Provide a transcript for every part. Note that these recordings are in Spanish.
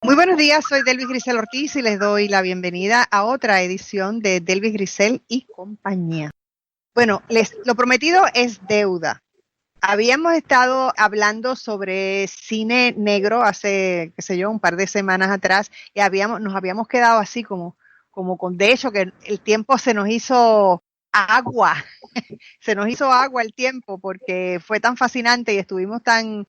Muy buenos días, soy Delvis Grisel Ortiz y les doy la bienvenida a otra edición de Delvis Grisel y compañía. Bueno, lo prometido es deuda. Habíamos estado hablando sobre cine negro hace, qué sé yo, un par de semanas atrás y nos habíamos quedado así como de hecho que el tiempo se nos hizo agua, se nos hizo agua el tiempo porque fue tan fascinante y estuvimos tan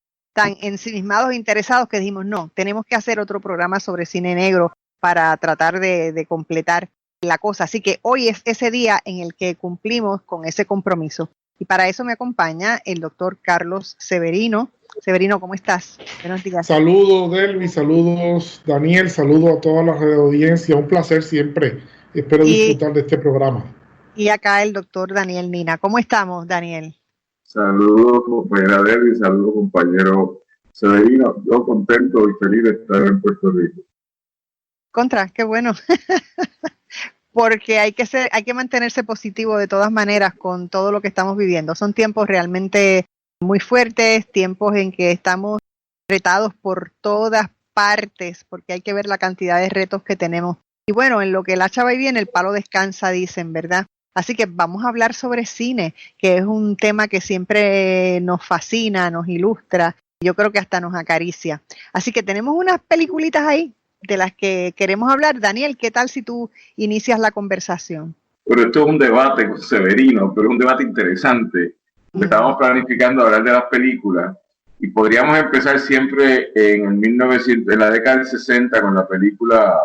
ensimismados e interesados que dijimos, no, tenemos que hacer otro programa sobre cine negro para tratar de completar la cosa. Así que hoy es ese día en el que cumplimos con ese compromiso. Y para eso me acompaña el doctor Carlos Severino. Severino, ¿cómo estás? Buenos días. Saludos, Delvis, saludos, Daniel, saludos a toda la audiencia. Un placer siempre. Espero disfrutar de este programa. Y acá el doctor Daniel Nina. ¿Cómo estamos, Daniel? Saludos, compañera Delvis, saludos, compañero Severino. Yo contento y feliz de estar en Puerto Rico. Qué bueno. Porque hay que mantenerse positivo de todas maneras con todo lo que estamos viviendo. Son tiempos realmente muy fuertes, tiempos en que estamos retados por todas partes, porque hay que ver la cantidad de retos que tenemos. Y bueno, en lo que el hacha va y viene, el palo descansa, dicen, ¿verdad? Así que vamos a hablar sobre cine, que es un tema que siempre nos fascina, nos ilustra, yo creo que hasta nos acaricia. Así que tenemos unas peliculitas ahí de las que queremos hablar. Daniel, ¿qué tal si tú inicias la conversación? Bueno, esto es un debate con Severino, pero es un debate interesante. Estábamos planificando hablar de las películas y podríamos empezar siempre en la década del 60 con la película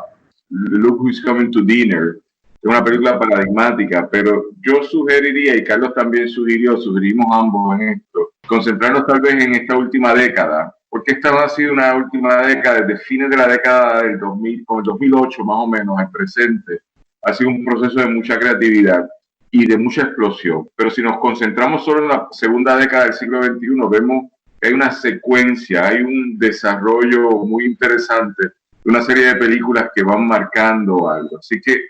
Look Who's Coming to Dinner. Es una película paradigmática, pero yo sugeriría, y Carlos también sugerimos ambos en esto, concentrarnos tal vez en esta última década, porque esta no ha sido una última década, desde fines de la década del 2000, con el 2008 más o menos, al presente, ha sido un proceso de mucha creatividad y de mucha explosión. Pero si nos concentramos solo en la segunda década del siglo XXI, vemos que hay una secuencia, hay un desarrollo muy interesante de una serie de películas que van marcando algo. Así que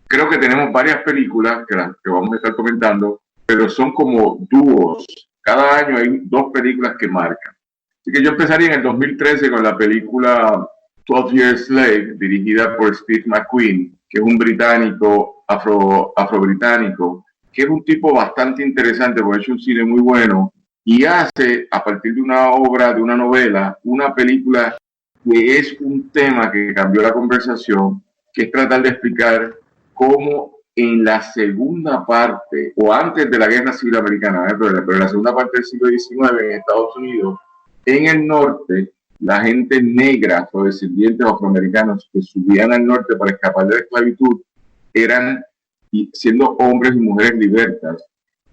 creo que tenemos varias películas que vamos a estar comentando, pero son como dúos. Cada año hay dos películas que marcan. Así que yo empezaría en el 2013 con la película 12 Years Slave, dirigida por Steve McQueen, que es un británico, afrobritánico, que es un tipo bastante interesante, porque ha hecho un cine muy bueno, y hace, a partir de una obra, de una novela, una película que es un tema que cambió la conversación, que es tratar de explicar cómo en la segunda parte, o antes de la Guerra Civil Americana, pero en la segunda parte del siglo XIX en Estados Unidos, en el norte, la gente negra, afrodescendientes afroamericanos que subían al norte para escapar de la esclavitud, eran, siendo hombres y mujeres libertas,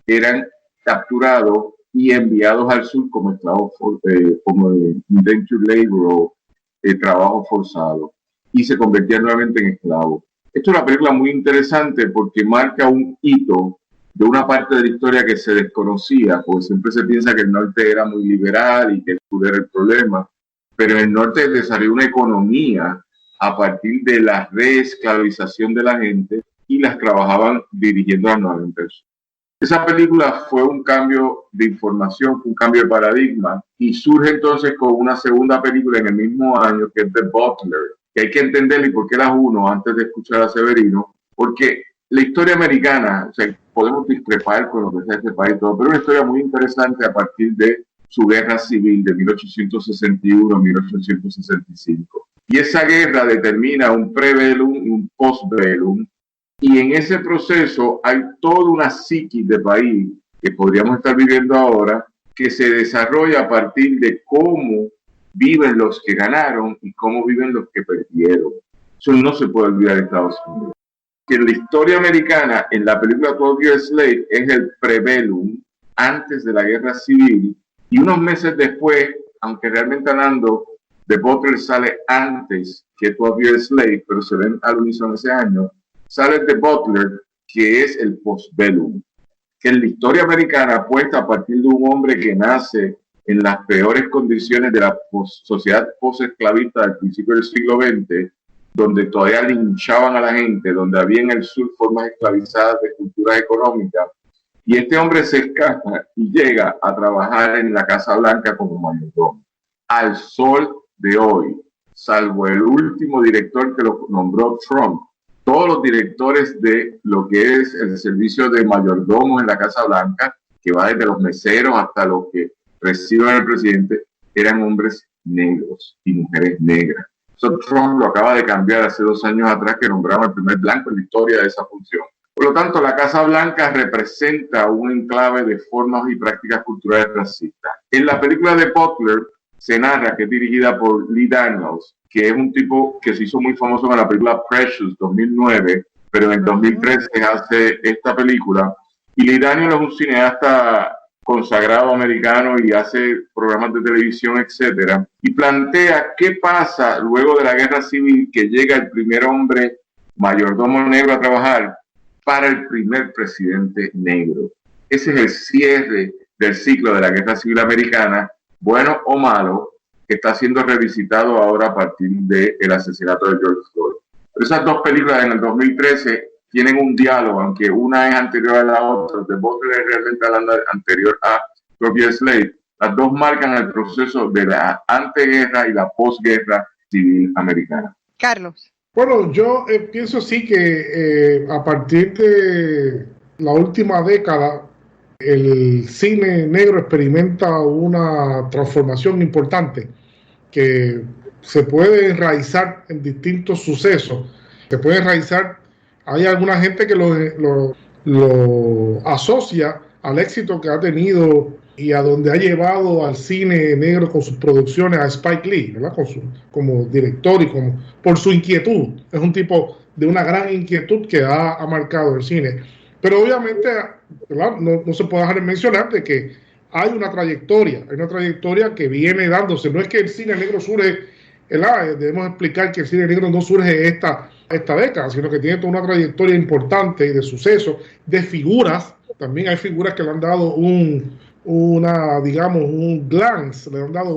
eran capturados y enviados al sur como esclavos, como indentured labor o trabajo forzado, y se convertían nuevamente en esclavos. Esto es una película muy interesante porque marca un hito de una parte de la historia que se desconocía, porque siempre se piensa que el norte era muy liberal y que el sur era el problema, pero en el norte desarrolló una economía a partir de la reesclavización de la gente y las trabajaban dirigiendo a nuevas empresas. Esa película fue un cambio de información, fue un cambio de paradigma, y surge entonces con una segunda película en el mismo año, que es The Butler, que hay que entenderlo. ¿Y por qué las uno antes de escuchar a Severino? Porque la historia americana, o sea, podemos discrepar con lo que sea este país y todo, pero es una historia muy interesante a partir de su guerra civil de 1861-1865. Y esa guerra determina un pre-bellum y un post-bellum, y en ese proceso hay toda una psiquis de país que podríamos estar viviendo ahora, que se desarrolla a partir de cómo viven los que ganaron y cómo viven los que perdieron. Eso no se puede olvidar en Estados Unidos. Que en la historia americana, en la película 12 Years Slave, es el prebellum, antes de la guerra civil, y unos meses después, aunque realmente hablando, The Butler sale antes que 12 Years Slave, pero se ven al unísono ese año, sale The Butler, que es el postbellum, que en la historia americana apuesta a partir de un hombre que nace en las peores condiciones de la sociedad post-esclavista del principio del siglo XX, donde todavía linchaban a la gente, donde había en el sur formas esclavizadas de culturas económicas, y este hombre se escapa y llega a trabajar en la Casa Blanca como mayordomo. Al sol de hoy, salvo el último director que lo nombró Trump, todos los directores de lo que es el servicio de mayordomo en la Casa Blanca, que va desde los meseros hasta los que reciben al presidente, eran hombres negros y mujeres negras. Eso Trump lo acaba de cambiar hace 2 años atrás, que nombraron el primer blanco en la historia de esa función. Por lo tanto, la Casa Blanca representa un enclave de formas y prácticas culturales racistas. En la película de Butler se narra que es dirigida por Lee Daniels, que es un tipo que se hizo muy famoso en la película Precious 2009, pero en 2013 hace esta película. Y Lee Daniels es un cineasta consagrado americano y hace programas de televisión, etcétera, y plantea qué pasa luego de la guerra civil, que llega el primer hombre mayordomo negro a trabajar para el primer presidente negro. Ese es el cierre del ciclo de la guerra civil americana, bueno o malo, que está siendo revisitado ahora a partir del asesinato de George Floyd. Esas dos películas en el 2013 tienen un diálogo, aunque una es anterior a la otra. The Butler es realmente anterior a 12 Years a Slave. Las dos marcan el proceso de la anteguerra y la posguerra civil americana. Carlos. Bueno, yo pienso sí que a partir de la última década el cine negro experimenta una transformación importante que se puede enraizar en distintos sucesos. Se puede enraizar, hay alguna gente que lo asocia al éxito que ha tenido y a donde ha llevado al cine negro con sus producciones a Spike Lee, ¿verdad? Como director y por su inquietud. Es un tipo de una gran inquietud que ha marcado el cine. Pero obviamente, ¿verdad? No se puede dejar de mencionar de que hay una trayectoria que viene dándose. No es que el cine negro surge, ¿verdad? Debemos explicar que el cine negro no surge esta década, sino que tiene toda una trayectoria importante de sucesos, de figuras. También hay figuras que le han dado un glance, le han dado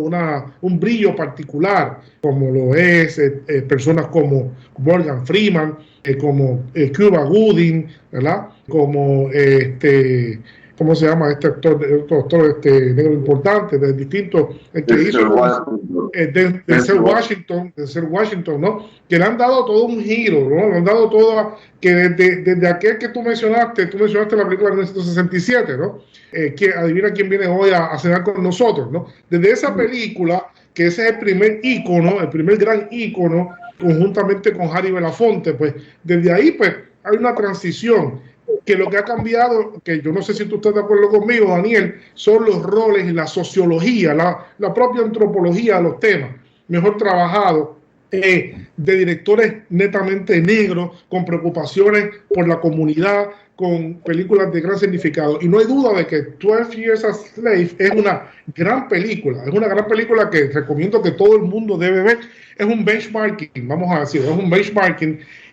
un brillo particular, como lo es personas como Morgan Freeman, como Cuba Gooding, ¿verdad? Como ¿cómo se llama este actor negro importante de distintos que hizo Denzel Washington, ¿no? Que le han dado todo un giro, ¿no? Le han dado todo, que desde aquel que tú mencionaste la película de 1967, ¿no? Que adivina quién viene hoy a cenar con nosotros, ¿no? Desde esa película, que ese es el primer ícono, el primer gran ícono, conjuntamente con Harry Belafonte, pues desde ahí pues hay una transición que lo que ha cambiado, que yo no sé si tú estás de acuerdo conmigo, Daniel, son los roles y la sociología, la propia antropología de los temas, mejor trabajado, de directores netamente negros, con preocupaciones por la comunidad, con películas de gran significado. Y no hay duda de que 12 Years a Slave es una gran película, que recomiendo que todo el mundo debe ver. Es un benchmarking, vamos a decir,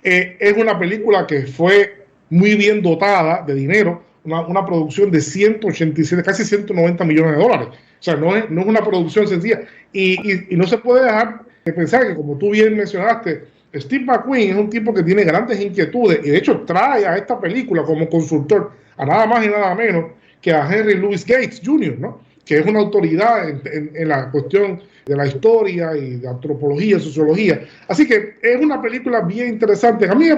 es una película que fue muy bien dotada de dinero, una producción de 187, casi 190 millones de dólares. O sea, no es una producción sencilla. Y no se puede dejar de pensar que, como tú bien mencionaste, Steve McQueen es un tipo que tiene grandes inquietudes y de hecho trae a esta película como consultor a nada más y nada menos que a Henry Louis Gates Jr., ¿no? Que es una autoridad en la cuestión de la historia y de antropología, sociología. Así que es una película bien interesante. A mí me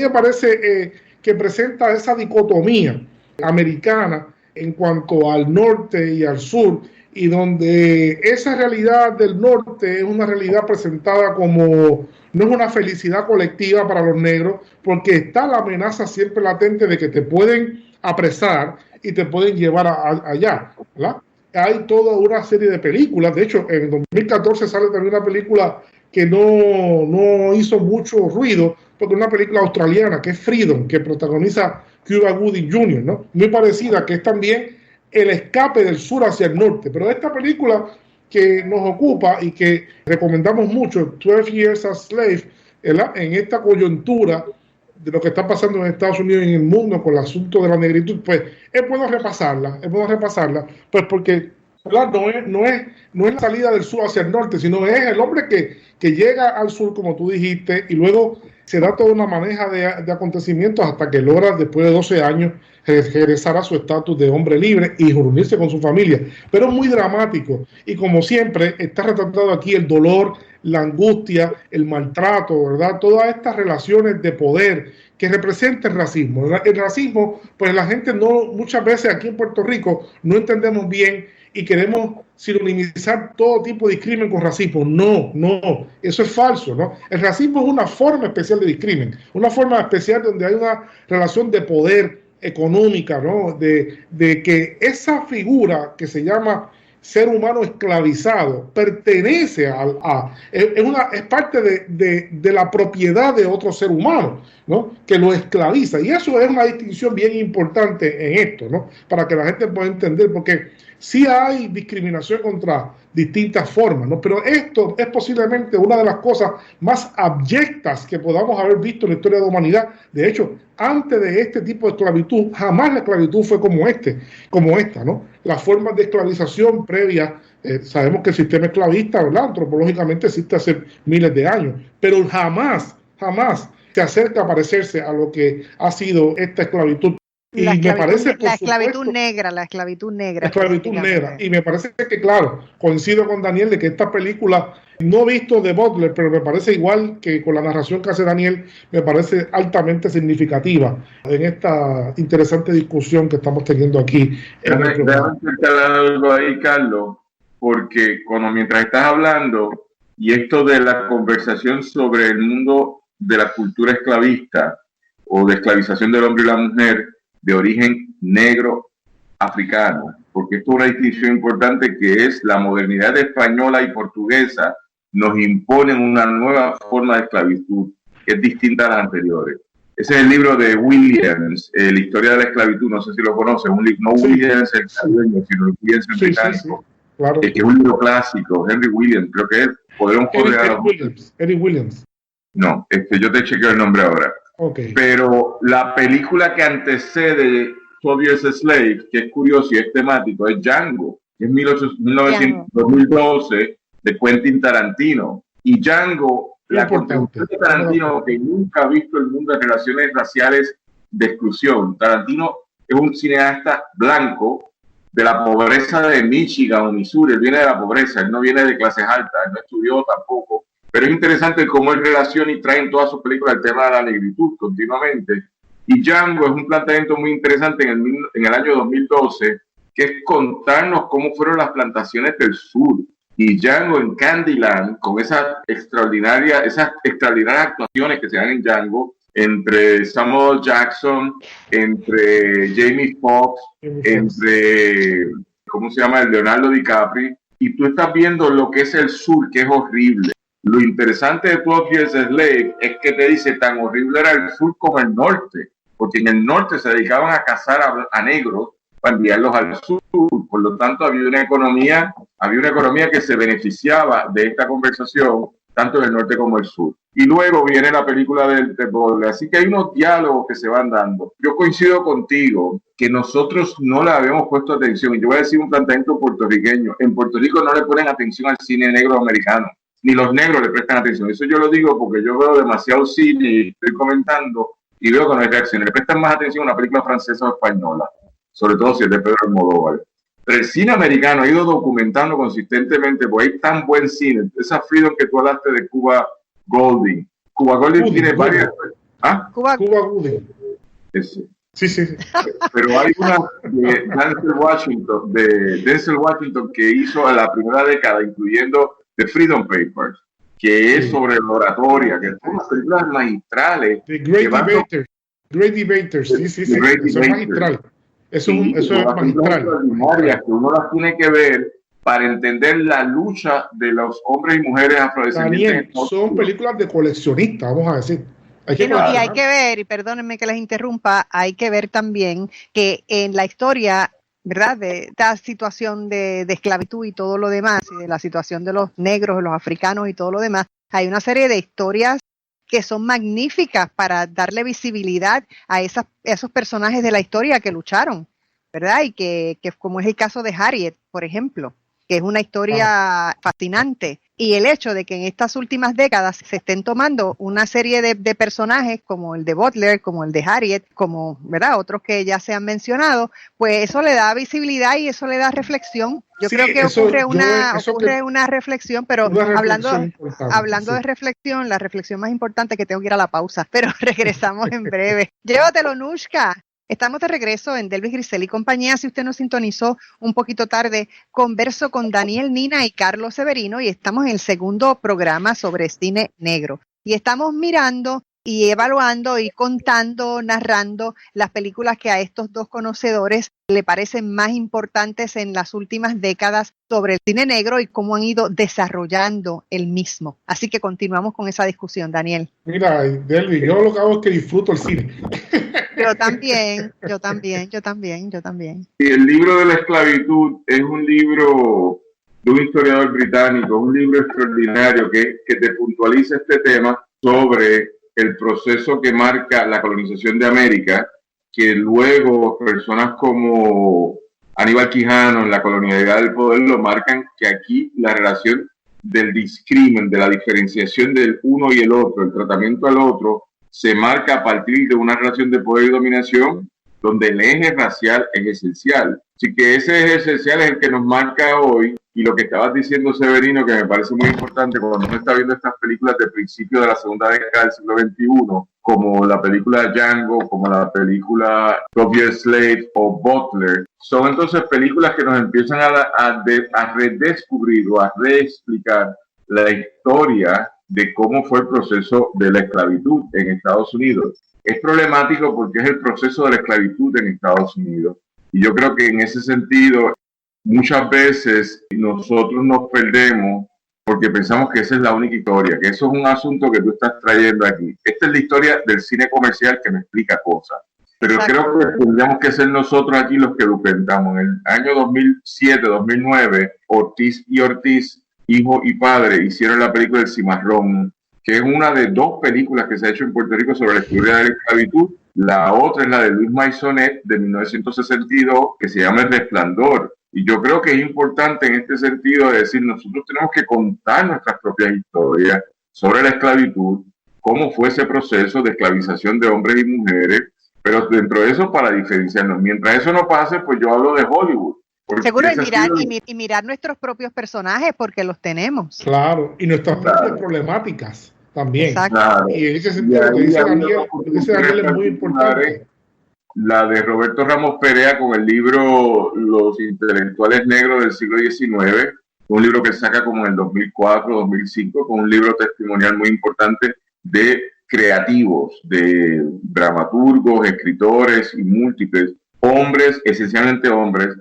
parece que presenta esa dicotomía americana en cuanto al norte y al sur, y donde esa realidad del norte es una realidad presentada como no es una felicidad colectiva para los negros, porque está la amenaza siempre latente de que te pueden apresar y te pueden llevar allá, ¿verdad? Hay toda una serie de películas. De hecho, en 2014 sale también una película que no hizo mucho ruido, porque es una película australiana que es Freedom, que protagoniza Cuba Gooding Jr., ¿no? Muy parecida, que es también el escape del sur hacia el norte. Pero esta película que nos ocupa y que recomendamos mucho, 12 Years a Slave, ¿verdad? En esta coyuntura de lo que está pasando en Estados Unidos y en el mundo con el asunto de la negritud, pues es bueno repasarla, pues porque, ¿verdad? No es la salida del sur hacia el norte, sino es el hombre que llega al sur, como tú dijiste, y luego se da toda una maneja de acontecimientos hasta que logra, después de 12 años, regresar a su estatus de hombre libre y reunirse con su familia. Pero es muy dramático y, como siempre, está retratado aquí el dolor, la angustia, el maltrato, ¿verdad? Todas estas relaciones de poder que representa el racismo. El racismo, pues la gente muchas veces aquí en Puerto Rico no entendemos bien y queremos sinonimizar todo tipo de discrimen con racismo. No, eso es falso, ¿no? El racismo es una forma especial de discrimen, una forma especial donde hay una relación de poder económica, ¿no? De que esa figura que se llama ser humano esclavizado pertenece es parte de la propiedad de otro ser humano, ¿no? Que lo esclaviza, y eso es una distinción bien importante en esto, ¿no? Para que la gente pueda entender, porque sí hay discriminación contra distintas formas, ¿no? Pero esto es posiblemente una de las cosas más abyectas que podamos haber visto en la historia de la humanidad. De hecho, antes de este tipo de esclavitud, jamás la esclavitud fue como esta, ¿no? Las formas de esclavización previas, sabemos que el sistema esclavista, ¿verdad?, antropológicamente existe hace miles de años, pero jamás se acerca a parecerse a lo que ha sido esta esclavitud. Y la esclavitud negra. Y me parece que, claro, coincido con Daniel de que esta película, no he visto de Butler, pero me parece, igual que con la narración que hace Daniel, me parece altamente significativa en esta interesante discusión que estamos teniendo aquí. Déjame acercar algo ahí, Carlos, porque mientras estás hablando, y esto de la conversación sobre el mundo de la cultura esclavista o de esclavización del hombre y la mujer de origen negro africano, porque esto es una distinción importante, que es la modernidad española y portuguesa nos imponen una nueva forma de esclavitud que es distinta a las anteriores. Ese es el libro de Williams, la historia de la esclavitud, no sé si lo conoces, no Williams el caribeño, sino el Williams el británico, claro. Que es un libro clásico, Henry Williams, creo que es Eric Williams. No, yo te chequeo el nombre ahora. Okay. Pero la película que antecede 12 Years a Slave, que es curioso y es temático, es Django, que es 2012, de Quentin Tarantino. Y Django, la contribución de Tarantino, que nunca ha visto el mundo de relaciones raciales de exclusión. Tarantino es un cineasta blanco de la pobreza de Michigan o Missouri. Él viene de la pobreza, él no viene de clases altas, él no estudió tampoco. Pero es interesante cómo él relaciona y trae en todas sus películas el tema de la negritud continuamente. Y Django es un planteamiento muy interesante en el año 2012, que es contarnos cómo fueron las plantaciones del sur. Y Django en Candyland, con esas extraordinarias actuaciones que se dan en Django, entre Samuel Jackson, entre Jamie Foxx, entre, ¿cómo se llama?, el Leonardo DiCaprio. Y tú estás viendo lo que es el sur, que es horrible. Lo interesante de 12 Years a Slave es que te dice tan horrible era el sur como el norte, porque en el norte se dedicaban a cazar a negros para enviarlos al sur. Por lo tanto, había una economía que se beneficiaba de esta conversación, tanto del norte como del sur. Y luego viene la película del Butler. Así que hay unos diálogos que se van dando. Yo coincido contigo que nosotros no le habíamos puesto atención. Y yo voy a decir un planteamiento puertorriqueño. En Puerto Rico no le ponen atención al cine negro americano, ni los negros le prestan atención. Eso yo lo digo porque yo veo demasiado cine y estoy comentando y veo que no hay reacción. Le prestan más atención a una película francesa o española, sobre todo si es de Pedro Almodóvar. Pero el cine americano ha ido documentando consistentemente, porque hay tan buen cine. Esa Freedom que tú hablaste de Cuba Gooding. Cuba Gooding tiene varias... ¿Ah? Cuba Gooding. Ese. Sí. Pero hay una de Denzel Washington que hizo en la primera década, incluyendo The Freedom Papers, que es sobre la oratoria, que son unas películas magistrales. The Great Debaters, sí, eso es magistral. Eso es magistral. Que uno las tiene que ver para entender la lucha de los hombres y mujeres afrodescendientes. Daniel, son películas de coleccionistas, vamos a decir. Y hay que ver, y perdónenme que les interrumpa, hay que ver también que en la historia, ¿verdad?, de esta situación de esclavitud y todo lo demás, y de la situación de los negros, los africanos y todo lo demás, hay una serie de historias que son magníficas para darle visibilidad a esos personajes de la historia que lucharon, ¿verdad? Y que como es el caso de Harriet, por ejemplo, que es una historia fascinante, Y el hecho de que en estas últimas décadas se estén tomando una serie de personajes como el de Butler, como el de Harriet, como, ¿verdad?, otros que ya se han mencionado, pues eso le da visibilidad y eso le da reflexión. Yo creo que ocurre una reflexión, pero hablando de reflexión, la reflexión más importante, que tengo que ir a la pausa, pero regresamos en breve. Llévatelo, Nushka. Estamos de regreso en Delvis Grisel y compañía. Si usted nos sintonizó un poquito tarde, converso con Daniel Nina y Carlos Severino y estamos en el segundo programa sobre cine negro. Y estamos mirando y evaluando y contando, narrando las películas que a estos dos conocedores le parecen más importantes en las últimas décadas sobre el cine negro y cómo han ido desarrollando el mismo. Así que continuamos con esa discusión, Daniel. Mira, Delvis, yo lo que hago es que disfruto el cine. Yo también. Y el libro de la esclavitud es un libro de un historiador británico, un libro extraordinario que te puntualiza este tema sobre el proceso que marca la colonización de América, que luego personas como Aníbal Quijano en La colonialidad del poder lo marcan, que aquí la relación del discrimen, de la diferenciación del uno y el otro, el tratamiento al otro, se marca a partir de una relación de poder y dominación donde el eje racial es esencial. Así que ese eje esencial es el que nos marca hoy, y lo que estabas diciendo, Severino, que me parece muy importante cuando uno está viendo estas películas de principio de la segunda década del siglo XXI, como la película Django, como la película 12 Years Slave o Butler, son entonces películas que nos empiezan a redescubrir o a reexplicar la historia de cómo fue el proceso de la esclavitud en Estados Unidos. Es problemático porque es el proceso de la esclavitud en Estados Unidos. Y yo creo que en ese sentido, muchas veces nosotros nos perdemos porque pensamos que esa es la única historia, que eso es un asunto que tú estás trayendo aquí. Esta es la historia del cine comercial que me explica cosas. Pero creo que tendríamos que ser nosotros aquí los que documentamos. En el año 2007-2009, Ortiz y Ortiz, hijo y padre, hicieron la película El Cimarrón, que es una de dos películas que se ha hecho en Puerto Rico sobre la historia de la esclavitud. La otra es la de Luis Maisonet de 1962, que se llama El Resplandor. Y yo creo que es importante en este sentido decir, nosotros tenemos que contar nuestras propias historias sobre la esclavitud, cómo fue ese proceso de esclavización de hombres y mujeres, pero dentro de eso para diferenciarnos. Mientras eso no pase, pues yo hablo de Hollywood. Seguro, y mirar nuestros propios personajes, porque los tenemos. Claro, y nuestras propias problemáticas también. Exacto. Claro. Y en ese sentido, lo que dice Daniel es muy importante. La de Roberto Ramos Perea con el libro Los intelectuales negros del siglo XIX, un libro que saca como en el 2004-2005, con un libro testimonial muy importante de creativos, de dramaturgos, escritores y múltiples, hombres, esencialmente hombres,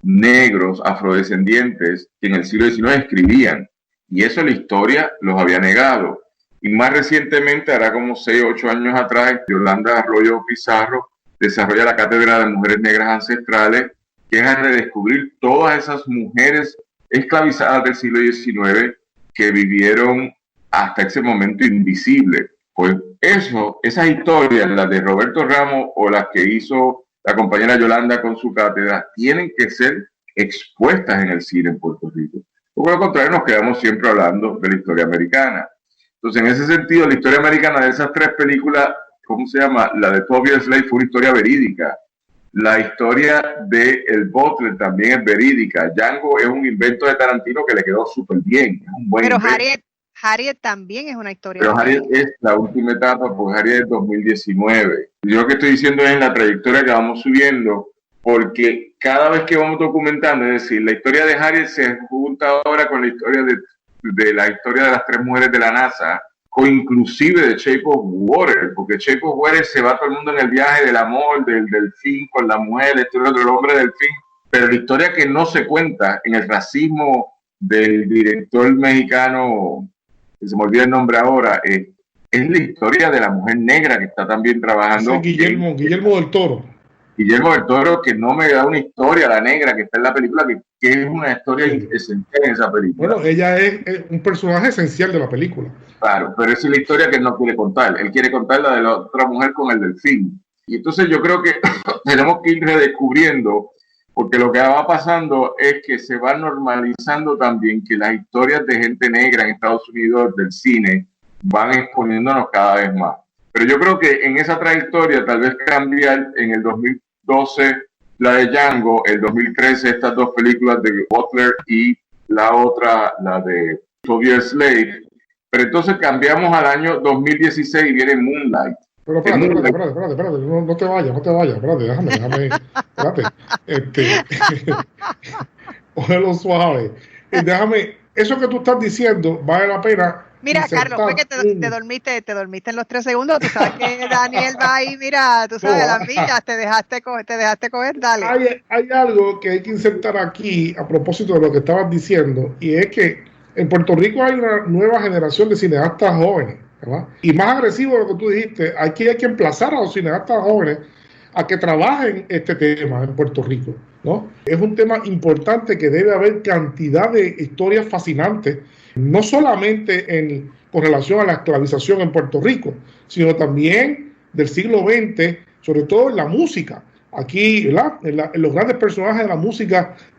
negros, afrodescendientes, que en el siglo XIX escribían. Y eso la historia los había negado. Y más recientemente, hará como 6 o 8 años atrás, Yolanda Arroyo Pizarro desarrolla la Cátedra de Mujeres Negras Ancestrales, que es a redescubrir todas esas mujeres esclavizadas del siglo XIX que vivieron hasta ese momento invisible. Pues esas historias, las de Roberto Ramos o las que hizo la compañera Yolanda con su cátedra, tienen que ser expuestas en el cine en Puerto Rico. Por lo contrario, nos quedamos siempre hablando de la historia americana. Entonces, en ese sentido, la historia americana de esas 3 películas, ¿cómo se llama? La de 12 Years Slave fue una historia verídica. La historia de El Butler también es verídica. Django es un invento de Tarantino que le quedó súper bien. Es un buen Pero invento. Harriet también es una historia. Pero Harriet es la última etapa, pues Harriet es 2019. Yo lo que estoy diciendo es en la trayectoria que vamos subiendo, porque cada vez que vamos documentando, es decir, la historia de Harriet se junta ahora con la historia de la historia de las 3 mujeres de la NASA, o inclusive de Shape of Water, porque Shape of Water se va todo el mundo en el viaje del amor, del delfín con la mujer, el hombre delfín, pero la historia que no se cuenta en el racismo del director mexicano, que se me olvida el nombre ahora, es la historia de la mujer negra que está también trabajando. Sí, Guillermo del Toro. Guillermo del Toro, que no me da una historia, la negra que está en la película, que es una historia esencial en esa película. Bueno, ella es un personaje esencial de la película. Claro, pero esa es la historia que él no quiere contar. Él quiere contar la de la otra mujer con el delfín. Y entonces yo creo que tenemos que ir redescubriendo porque lo que va pasando es que se va normalizando también que las historias de gente negra en Estados Unidos del cine van exponiéndonos cada vez más. Pero yo creo que en esa trayectoria tal vez cambiar en el 2012 la de Django, el 2013 estas dos películas de Butler y la otra, la de 12 Years Slave, pero entonces cambiamos al año 2016 y viene Moonlight. Pero espérate, no te vayas, espérate, déjame, cógelo suave. Déjame, eso que tú estás diciendo vale la pena. Mira, Carlos, fue que te dormiste en los 3 segundos. Tú sabes que Daniel va ahí, mira, tú sabes, las millas, te dejaste coger, dale. Hay algo que hay que insertar aquí a propósito de lo que estabas diciendo, y es que en Puerto Rico hay una nueva generación de cineastas jóvenes, ¿verdad? Y más agresivo de lo que tú dijiste, hay que emplazar a los cineastas jóvenes a que trabajen este tema en Puerto Rico, ¿no? Es un tema importante que debe haber cantidad de historias fascinantes, no solamente con relación a la esclavización en Puerto Rico, sino también del siglo XX, sobre todo en la música. Aquí, ¿verdad? En los grandes personajes de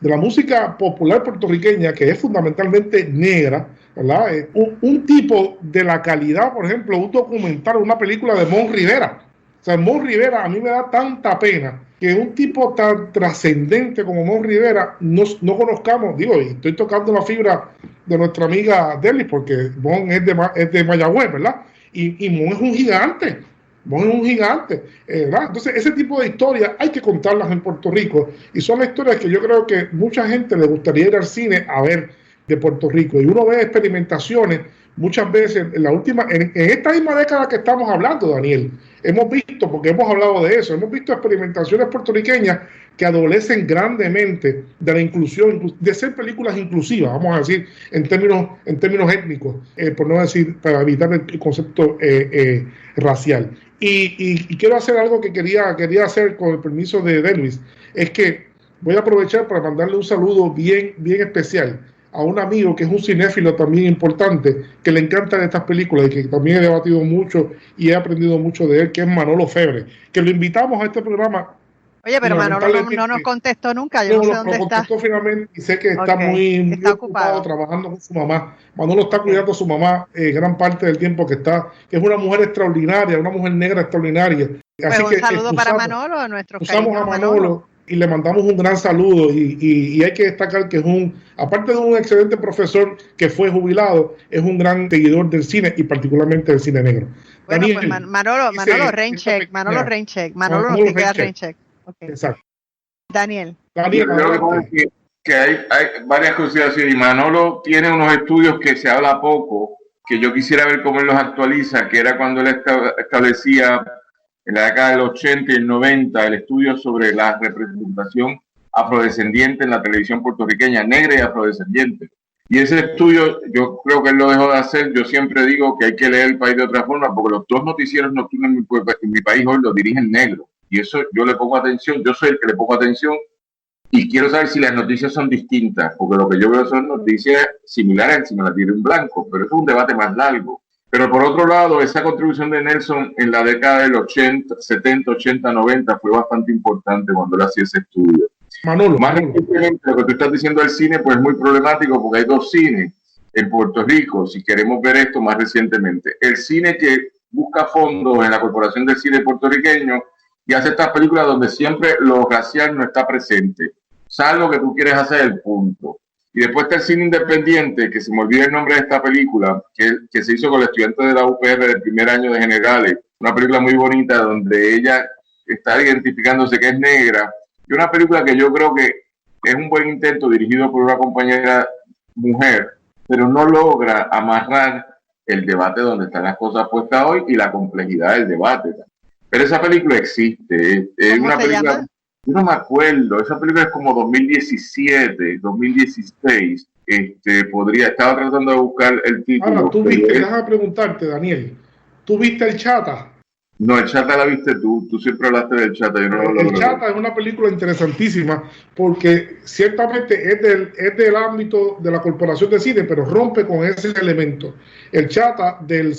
la música popular puertorriqueña, que es fundamentalmente negra, ¿verdad? Un tipo de la calidad, por ejemplo, un documental, una película de Mon Rivera. O sea, Mon Rivera, a mí me da tanta pena que un tipo tan trascendente como Mon Rivera no conozcamos. Digo, y estoy tocando la fibra de nuestra amiga Deli, porque Mon es de Mayagüez, ¿verdad? Y Mon es un gigante. ¿Verdad? Entonces, ese tipo de historias hay que contarlas en Puerto Rico, y son las historias que yo creo que mucha gente le gustaría ir al cine a ver de Puerto Rico. Y uno ve experimentaciones muchas veces en esta misma década que estamos hablando, Daniel, hemos visto, porque hemos hablado de eso, hemos visto experimentaciones puertorriqueñas que adolecen grandemente de la inclusión, de ser películas inclusivas, vamos a decir, en términos étnicos, por no decir, para evitar el concepto racial. Y quiero hacer algo que quería hacer con el permiso de Delvis, es que voy a aprovechar para mandarle un saludo bien especial a un amigo que es un cinéfilo también importante, que le encantan estas películas y que también he debatido mucho y he aprendido mucho de él, que es Manolo Febre, que lo invitamos a este programa. Oye, pero Manolo no nos contestó nunca, yo no sé dónde está. Contestó finalmente, y sé que está muy ocupado trabajando con su mamá. Manolo está cuidando a su mamá gran parte del tiempo que es una mujer extraordinaria, una mujer negra extraordinaria. Así pues un saludo para Manolo, a nuestro cariño Manolo. Y le mandamos un gran saludo, y hay que destacar que aparte de un excelente profesor que fue jubilado, es un gran seguidor del cine y particularmente del cine negro. Bueno, Daniel, pues Manolo Raincheck, Manolo nos tiene que dar Raincheck. Okay. Exacto. Daniel. Que hay varias consideraciones, y Manolo tiene unos estudios que se habla poco, que yo quisiera ver cómo él los actualiza, que era cuando él establecía en la década del 80 y el 90, el estudio sobre la representación afrodescendiente en la televisión puertorriqueña, negra y afrodescendiente. Y ese estudio, yo creo que él lo dejó de hacer. Yo siempre digo que hay que leer El País de otra forma, porque los 2 noticieros nocturnos en mi país hoy los dirigen negros. Y eso yo le pongo atención, yo soy el que le pongo atención, y quiero saber si las noticias son distintas, porque lo que yo veo son noticias similares si me las tiene en blanco, pero eso es un debate más largo. Pero por otro lado, esa contribución de Nelson en la década del 80, 70, 80, 90 fue bastante importante cuando él hacía ese estudio. Manolo. Más recientemente, lo que tú estás diciendo del cine, pues es muy problemático, porque hay 2 cines en Puerto Rico, si queremos ver esto más recientemente. El cine que busca fondos en la Corporación del Cine Puertorriqueño y hace estas películas donde siempre lo racial no está presente. Sabes lo que tú quieres hacer, el punto. Y después está el cine independiente, que se me olvida el nombre de esta película, que se hizo con la estudiante de la UPR del primer año de Generales. Una película muy bonita donde ella está identificándose que es negra. Y una película que yo creo que es un buen intento dirigido por una compañera mujer, pero no logra amarrar el debate donde están las cosas puestas hoy y la complejidad del debate. Pero esa película existe. Es una película... llama? Yo no me acuerdo, esa película es como 2017, 2016, estaba tratando de buscar el título. Ahora, déjame preguntarte, Daniel, ¿tú viste El Chata? No, El Chata la viste tú siempre hablaste del Chata. Yo no El Chata es una película interesantísima, porque ciertamente es del ámbito de la Corporación de Cine, pero rompe con ese elemento. El Chata, el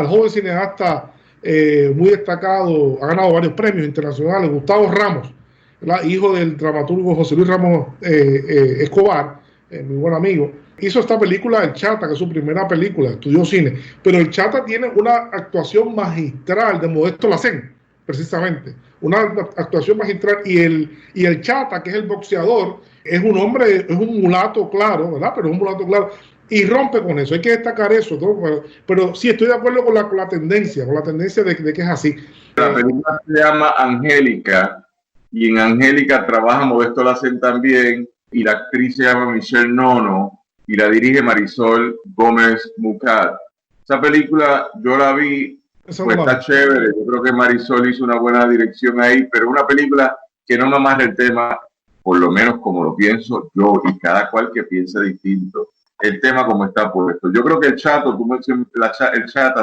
joven cineasta muy destacado, ha ganado varios premios internacionales, Gustavo Ramos. ¿verdad? Hijo del dramaturgo José Luis Ramos Escobar, mi buen amigo, hizo esta película El Chata, que es su primera película, estudió cine, pero El Chata tiene una actuación magistral de Modesto Lacén, precisamente, una actuación magistral, y el Chata, que es el boxeador, es un hombre, es un mulato claro, ¿verdad? Pero es un mulato claro, y rompe con eso, hay que destacar eso, ¿no? Pero sí estoy de acuerdo con la tendencia de que es así. La película se llama Angélica, y en Angélica trabaja Modesto Lacén también, y la actriz se llama Michelle Nono, y la dirige Marisol Gómez Mucat. Esa película yo la vi, pues está chévere, yo creo que Marisol hizo una buena dirección ahí, pero una película que no me amarra el tema, por lo menos como lo pienso yo, y cada cual que piense distinto, el tema como está puesto. Yo creo que el Chata,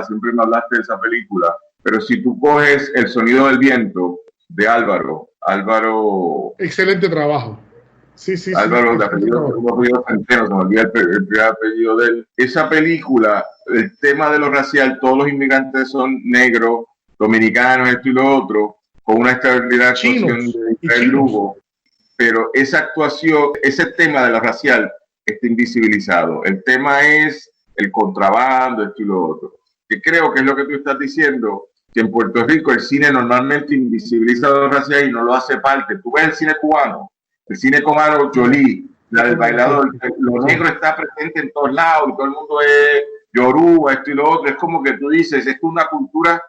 siempre me hablaste de esa película, pero si tú coges El Sonido del Viento de Álvaro. Excelente trabajo. Sí. Álvaro, de apellido Centeno, se me olvida el primer apellido de él. Esa película, el tema de lo racial, todos los inmigrantes son negros, dominicanos, esto y lo otro, con una extraordinaria actuación de Israel Lugo, pero esa actuación, ese tema de lo racial está invisibilizado. El tema es el contrabando, esto y lo otro. Que creo que es lo que tú estás diciendo, que en Puerto Rico el cine normalmente invisibiliza lo racial y no lo hace parte. Tú ves el cine cubano, el cine cubano, Jolie, la del bailador, lo negro está presente en todos lados y todo el mundo es yoruba, esto y lo otro. Es como que tú dices, es una cultura,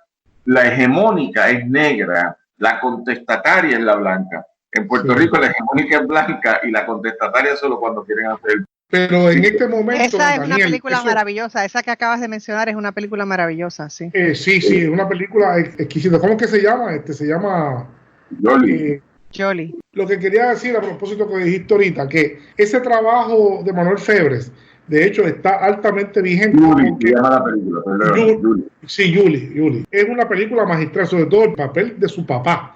la hegemónica es negra, la contestataria es la blanca. En Puerto Rico la hegemónica es blanca y la contestataria solo cuando quieren hacer. Pero en este momento, esa es Daniel, una película maravillosa, esa que acabas de mencionar es una película maravillosa, sí. Sí, es una película exquisita. ¿Cómo que se llama? Se llama Jolie. Lo que quería decir a propósito que dijiste ahorita, que ese trabajo de Manuel Febres, de hecho, está altamente vigente. Julie. Es una película magistral, sobre todo el papel de su papá.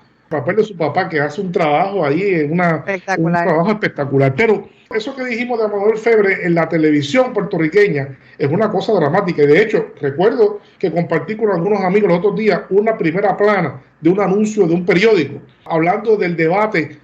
Que hace un trabajo ahí, un trabajo espectacular. Pero eso que dijimos de Manuel Febres en la televisión puertorriqueña es una cosa dramática. Y de hecho, recuerdo que compartí con algunos amigos los otros días una primera plana de un anuncio de un periódico hablando del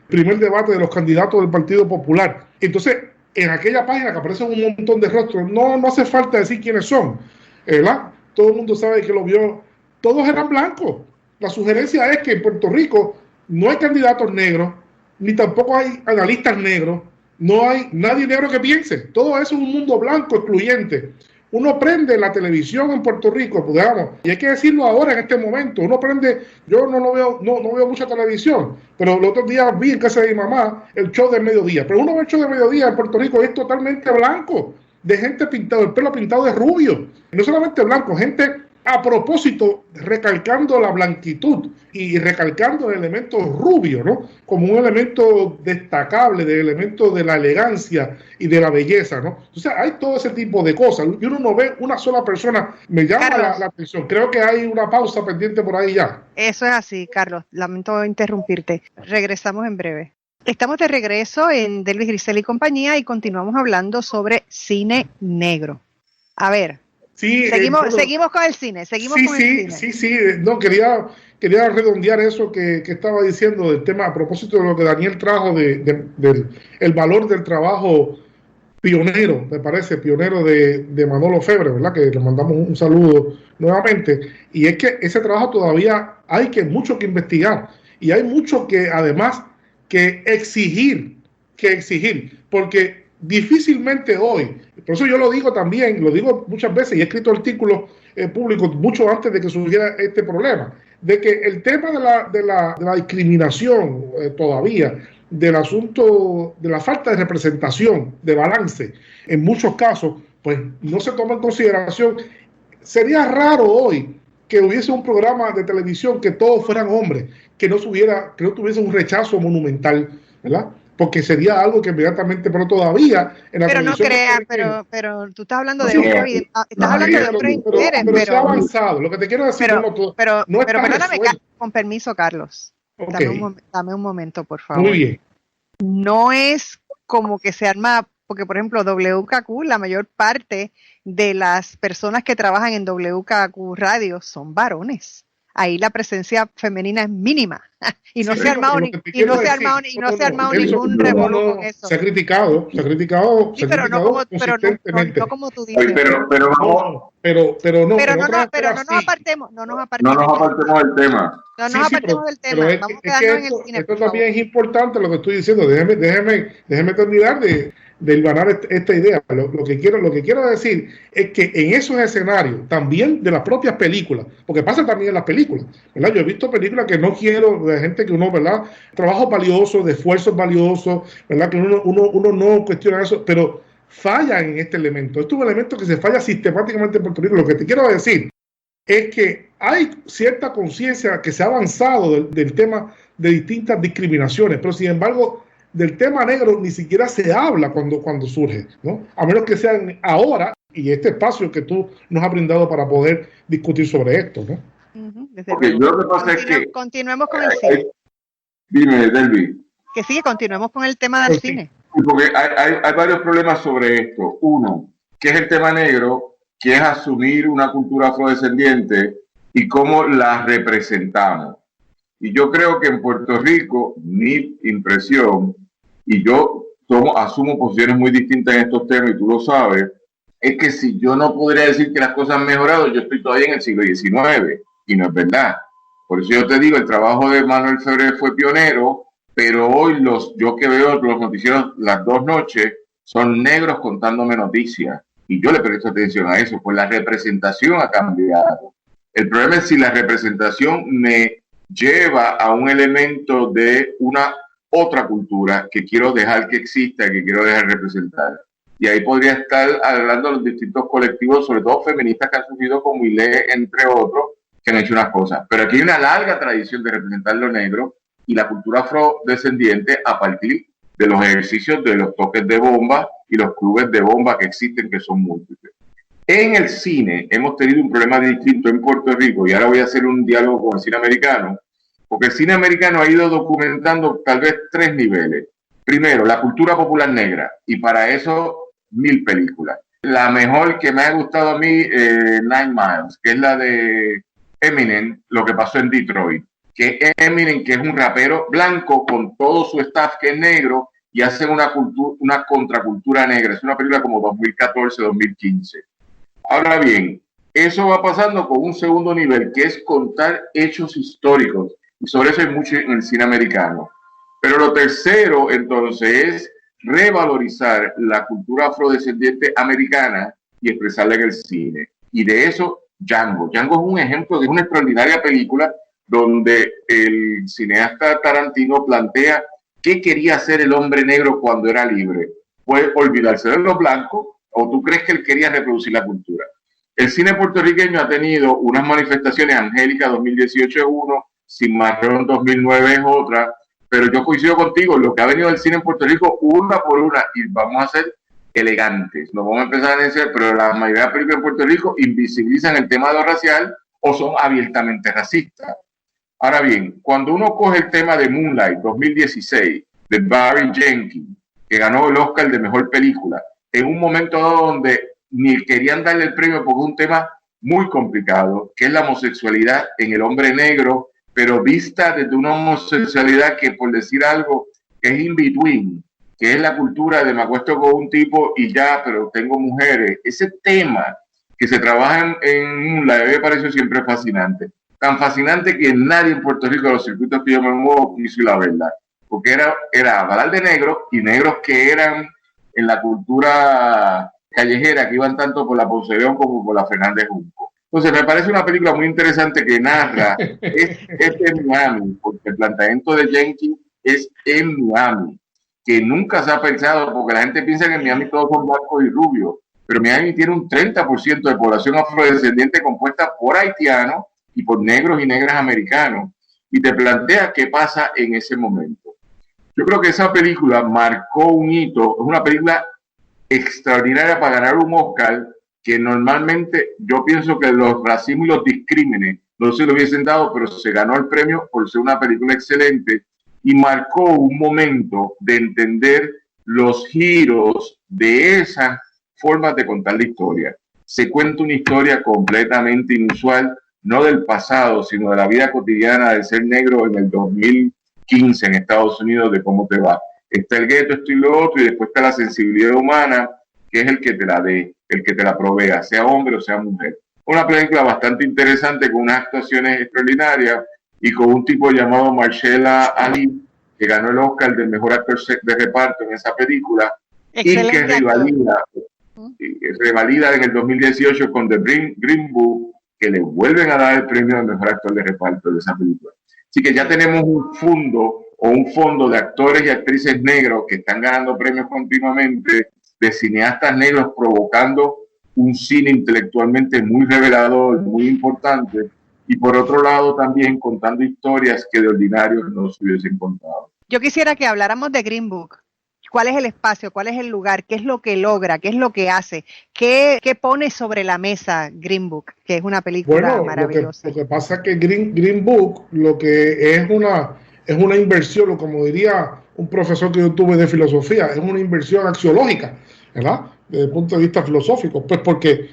primer debate de los candidatos del Partido Popular. Entonces, en aquella página que aparecen un montón de rostros, no hace falta decir quiénes son, ¿verdad? Todo el mundo sabe que lo vio. Todos eran blancos. La sugerencia es que en Puerto Rico no hay candidatos negros, ni tampoco hay analistas negros, no hay nadie negro que piense. Todo eso es un mundo blanco excluyente. Uno prende la televisión en Puerto Rico, digamos, y hay que decirlo ahora en este momento. Uno prende, yo no veo mucha televisión, pero los otros días vi en casa de mi mamá el show del mediodía. Pero uno ve el show del mediodía en Puerto Rico y es totalmente blanco, de gente pintado, el pelo pintado de rubio. No solamente blanco, gente a propósito recalcando la blanquitud y recalcando el elemento rubio, ¿no? Como un elemento destacable, del elemento de la elegancia y de la belleza, ¿no? Entonces hay todo ese tipo de cosas y uno no ve una sola persona. Me llama la atención. Creo que hay una pausa pendiente por ahí ya. Eso es así, Carlos. Lamento interrumpirte. Regresamos en breve. Estamos de regreso en Delvis Grisel y compañía y continuamos hablando sobre cine negro. A ver. Sí, seguimos con el cine. Sí. No, quería redondear eso que estaba diciendo del tema a propósito de lo que Daniel trajo del valor del trabajo pionero, me parece, pionero de Manolo Febres, ¿verdad? Que le mandamos un saludo nuevamente. Y es que ese trabajo todavía hay mucho que investigar y hay mucho que además que exigir, porque difícilmente hoy, por eso yo lo digo también, lo digo muchas veces y he escrito artículos públicos mucho antes de que surgiera este problema, de que el tema de la discriminación todavía, del asunto de la falta de representación, de balance, en muchos casos, pues no se toma en consideración. Sería raro hoy que hubiese un programa de televisión que todos fueran hombres, que no tuviese un rechazo monumental, ¿verdad? Porque sería algo que inmediatamente, pero todavía en la televisión. No creas, pero tú estás hablando de otros interés. Pero se ha avanzado. Lo que te quiero decir pero perdóname, con permiso, Carlos. Okay. Dame un momento, por favor. Muy bien. No es como que se arma, porque por ejemplo WKQ, la mayor parte de las personas que trabajan en WKQ Radio son varones. ahí la presencia femenina es mínima. Y no Sí, se ha armado ningún revolú con eso. Se ha criticado, Sí, pero no consistentemente. no como tú dices. Pero no nos apartemos del tema. No nos apartemos del tema. Vamos a quedarnos en el cine. Esto también es importante lo que estoy diciendo. Déjeme terminar de hilvanar esta idea. Lo que quiero decir es que en esos escenarios, también de las propias películas, porque pasa también en las películas, ¿verdad? Yo he visto películas que no quiero, de gente que uno, ¿verdad? Trabajo valioso, de esfuerzos valiosos, ¿verdad? Que uno no cuestiona eso, pero fallan en este elemento. Esto es un elemento que se falla sistemáticamente en Puerto Rico. Lo que te quiero decir es que hay cierta conciencia que se ha avanzado del tema de distintas discriminaciones, pero sin embargo del tema negro ni siquiera se habla cuando surge, ¿no? A menos que sean ahora y este espacio que tú nos has brindado para poder discutir sobre esto, ¿no? Porque yo lo que pasa es que continuemos con el cine. Dime, Delvi. Que sigue, continuemos con el tema del cine. Porque hay varios problemas sobre esto. Uno, ¿qué es el tema negro? ¿Qué es asumir una cultura afrodescendiente y cómo la representamos? Y yo creo que en Puerto Rico, mi impresión, y yo asumo posiciones muy distintas en estos temas, y tú lo sabes, es que si yo no podría decir que las cosas han mejorado, yo estoy todavía en el siglo XIX, y no es verdad. Por eso yo te digo, el trabajo de Manuel Febré fue pionero, pero hoy yo que veo los noticieros las 2 noches, son negros contándome noticias. Y yo le presto atención a eso, pues la representación ha cambiado. El problema es si la representación me lleva a un elemento de una otra cultura que quiero dejar que exista, que quiero dejar representar. Y ahí podría estar hablando de los distintos colectivos, sobre todo feministas que han surgido como ILE, entre otros, que han hecho unas cosas. Pero aquí hay una larga tradición de representar lo negro y la cultura afrodescendiente a partir de los ejercicios de los toques de bomba y los clubes de bomba que existen, que son múltiples. En el cine hemos tenido un problema distinto en Puerto Rico, y ahora voy a hacer un diálogo con el cine americano, porque el cine americano ha ido documentando tal vez 3 niveles. Primero, la cultura popular negra, y para eso 1000 películas. La mejor que me ha gustado a mí, 9 Miles, que es la de Eminem, lo que pasó en Detroit. Que Eminem, que es un rapero blanco con todo su staff que es negro, y hacen una contracultura negra. Es una película como 2014-2015. Ahora bien, eso va pasando con un segundo nivel, que es contar hechos históricos. Y sobre eso hay mucho en el cine americano. Pero lo tercero, entonces, es revalorizar la cultura afrodescendiente americana y expresarla en el cine. Y de eso, Django. Django es un ejemplo de una extraordinaria película donde el cineasta Tarantino plantea qué quería hacer el hombre negro cuando era libre. ¿Puede olvidarse de los blancos o tú crees que él quería reproducir la cultura? El cine puertorriqueño ha tenido unas manifestaciones. Angélica 2018 es uno, Cimarrón 2009 es otra, pero yo coincido contigo, lo que ha venido del cine en Puerto Rico una por una, y vamos a ser elegantes, no vamos a empezar a decir, pero la mayoría de las películas en Puerto Rico invisibilizan el tema de lo racial o son abiertamente racistas. Ahora bien, cuando uno coge el tema de Moonlight 2016, de Barry Jenkins, que ganó el Oscar de Mejor Película, en un momento donde ni querían darle el premio porque es un tema muy complicado, que es la homosexualidad en el hombre negro, pero vista desde una homosexualidad que, por decir algo, que es in between, que es la cultura de me acuesto con un tipo y ya, pero tengo mujeres. Ese tema que se trabaja en la me pareció siempre fascinante. Tan fascinante que nadie en Puerto Rico, los circuitos que yo me muevo, quiso la verdad. Porque era hablar de negros, y negros que eran en la cultura callejera, que iban tanto por la Ponce León como por la Fernández Junco. Entonces me parece una película muy interesante que narra, es en Miami, porque el planteamiento de Jenkins es en Miami, que nunca se ha pensado, porque la gente piensa que en Miami todos son blancos y rubios, pero Miami tiene un 30% de población afrodescendiente compuesta por haitianos y por negros y negras americanos, y te plantea qué pasa en ese momento. Yo creo que esa película marcó un hito, es una película extraordinaria para ganar un Oscar, que normalmente yo pienso que los racismos y los discrímenes no se lo hubiesen dado, pero se ganó el premio por ser una película excelente y marcó un momento de entender los giros de esas formas de contar la historia. Se cuenta una historia completamente inusual no del pasado, sino de la vida cotidiana de ser negro en el 2015 en Estados Unidos, de cómo te va. Está el gueto, esto y lo otro, y después está la sensibilidad humana, que es el que te la dé, el que te la provea, sea hombre o sea mujer. Una película bastante interesante, con unas actuaciones extraordinarias y con un tipo llamado Mahershala Ali, que ganó el Oscar del mejor actor de reparto en esa película. Excelente, y que revalida en el 2018 con The Green Book, que le vuelven a dar el premio al mejor actor de reparto de esa película. Así que ya tenemos un fondo de actores y actrices negros que están ganando premios continuamente, de cineastas negros provocando un cine intelectualmente muy revelador, muy importante, y por otro lado también contando historias que de ordinario no se hubiesen contado. Yo quisiera que habláramos de Green Book. ¿Cuál es el espacio? ¿Cuál es el lugar? ¿Qué es lo que logra? ¿Qué es lo que hace? ¿Qué pone sobre la mesa Green Book? Que es una película maravillosa. Lo que pasa es que Green Book lo que es una inversión, como diría un profesor que yo tuve de filosofía, es una inversión axiológica, ¿verdad? Desde el punto de vista filosófico, pues porque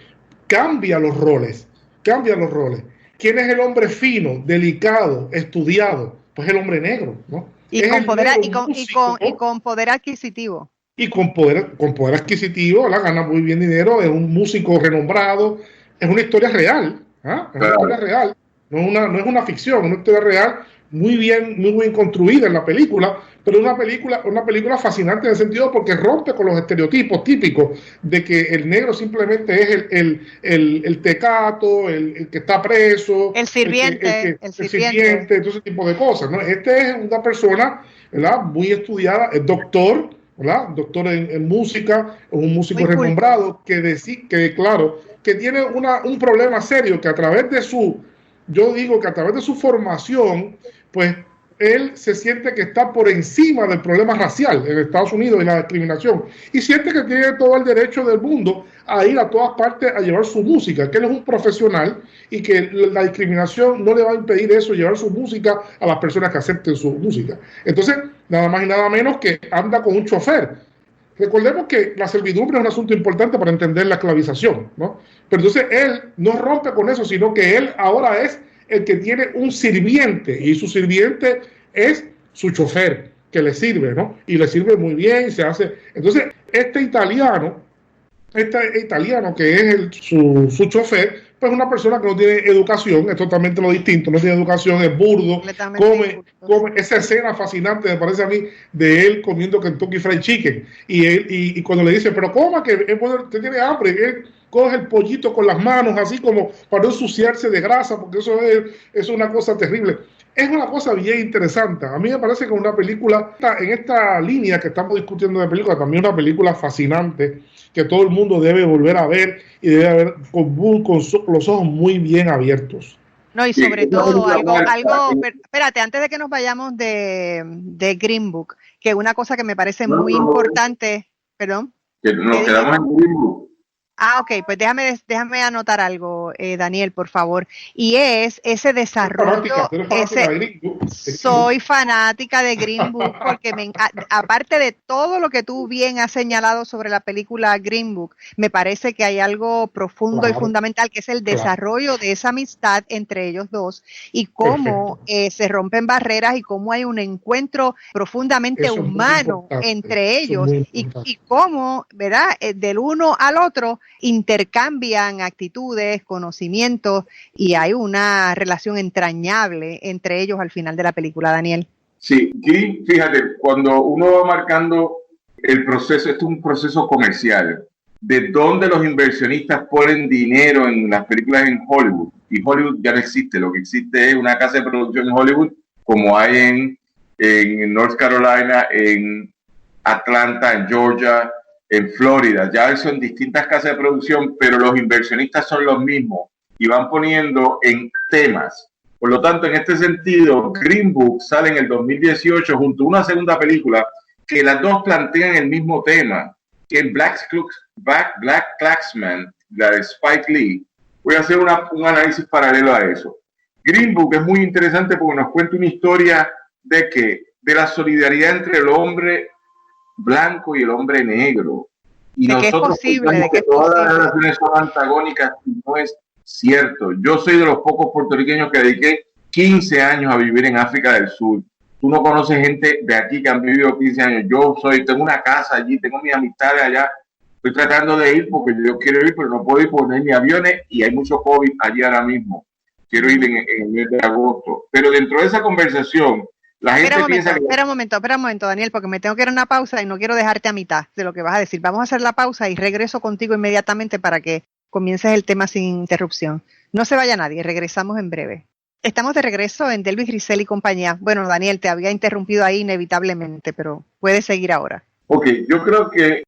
cambia los roles. ¿Quién es el hombre fino, delicado, estudiado? Pues el hombre negro, ¿no? Y con poder adquisitivo. Y con poder adquisitivo, ¿verdad? Gana muy bien dinero, es un músico renombrado, es una historia real, ¿ah? Es una historia real, no es una ficción, es una historia real, muy bien construida en la película, pero es una película fascinante en el sentido porque rompe con los estereotipos típicos de que el negro simplemente es el tecato, el que está preso, el sirviente, todo ese tipo de cosas, ¿no? Este es una persona, ¿verdad? Muy estudiada, es doctor, ¿verdad? Doctor en música, es un músico renombrado que tiene un problema serio que a través de su formación, pues él se siente que está por encima del problema racial en Estados Unidos y la discriminación, y siente que tiene todo el derecho del mundo a ir a todas partes a llevar su música, que él es un profesional y que la discriminación no le va a impedir eso, llevar su música a las personas que acepten su música. Entonces, nada más y nada menos que anda con un chofer. Recordemos que la servidumbre es un asunto importante para entender la esclavización, ¿no? Pero entonces él no rompe con eso, sino que él ahora es el que tiene un sirviente, y su sirviente es su chofer, que le sirve, ¿no? Y le sirve muy bien, se hace. Entonces, este italiano que es su chofer, pues es una persona que no tiene educación, es totalmente lo distinto, no tiene educación, es burdo, come esa escena fascinante, me parece a mí, de él comiendo Kentucky Fried Chicken, y cuando le dice, pero coma, que usted tiene hambre, él coge el pollito con las manos, así como para no ensuciarse de grasa, porque eso es una cosa terrible. Es una cosa bien interesante. A mí me parece que una película, en esta línea que estamos discutiendo de película, también una película fascinante, que todo el mundo debe volver a ver y debe ver con los ojos muy bien abiertos. No, y sobre todo espérate, antes de que nos vayamos de Green Book, que una cosa que me parece muy importante, perdón. Que nos quedamos en Green Book. Ok, pues déjame anotar algo, Daniel, por favor. Y es ese desarrollo. Soy fanática de Green Book porque aparte de todo lo que tú bien has señalado sobre la película Green Book, me parece que hay algo profundo y fundamental, que es el desarrollo de esa amistad entre ellos dos y cómo se rompen barreras y cómo hay un encuentro profundamente humano entre ellos y cómo, ¿verdad? Del uno al otro intercambian actitudes, conocimientos y hay una relación entrañable entre ellos al final de la película, Daniel. Sí, y fíjate, cuando uno va marcando el proceso, esto es un proceso comercial, de dónde los inversionistas ponen dinero en las películas en Hollywood, y Hollywood ya no existe, lo que existe es una casa de producción en Hollywood, como hay en North Carolina, en Atlanta, en Georgia, en Florida. Ya son distintas casas de producción, pero los inversionistas son los mismos y van poniendo en temas. Por lo tanto, en este sentido, Green Book sale en el 2018 junto a una segunda película que las dos plantean el mismo tema, que es Black Klansman, la de Spike Lee. Voy a hacer un análisis paralelo a eso. Green Book es muy interesante porque nos cuenta una historia de la solidaridad entre el hombre blanco y el hombre negro. Y de nosotros pensamos que todas las relaciones son antagónicas y no es cierto. Yo soy de los pocos puertorriqueños que dediqué 15 años a vivir en África del Sur. Tú no conoces gente de aquí que han vivido 15 años. Tengo una casa allí, tengo mis amistades allá. Estoy tratando de ir porque yo quiero ir, pero no puedo ir por no hay ni aviones y hay mucho COVID allí ahora mismo. Quiero ir en el mes de agosto. Pero dentro de esa conversación, la gente piensa que... Espera un momento, Daniel, porque me tengo que ir a una pausa y no quiero dejarte a mitad de lo que vas a decir. Vamos a hacer la pausa y regreso contigo inmediatamente para que comiences el tema sin interrupción. No se vaya nadie, regresamos en breve. Estamos de regreso en Delvis Grisel y compañía. Bueno, Daniel, te había interrumpido ahí inevitablemente, pero puedes seguir ahora. Ok, yo creo que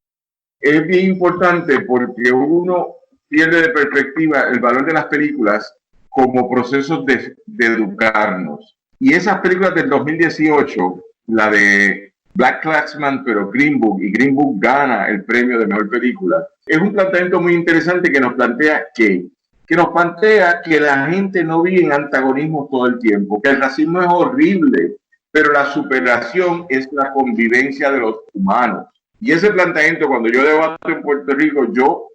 es bien importante porque uno pierde de perspectiva el valor de las películas como procesos de educarnos. Y esas películas del 2018, la de Black Klansman, pero Green Book, y Green Book gana el premio de mejor película, es un planteamiento muy interesante que nos plantea que la gente no vive en antagonismo todo el tiempo, que el racismo es horrible, pero la superación es la convivencia de los humanos. Y ese planteamiento, cuando yo debato en Puerto Rico, yo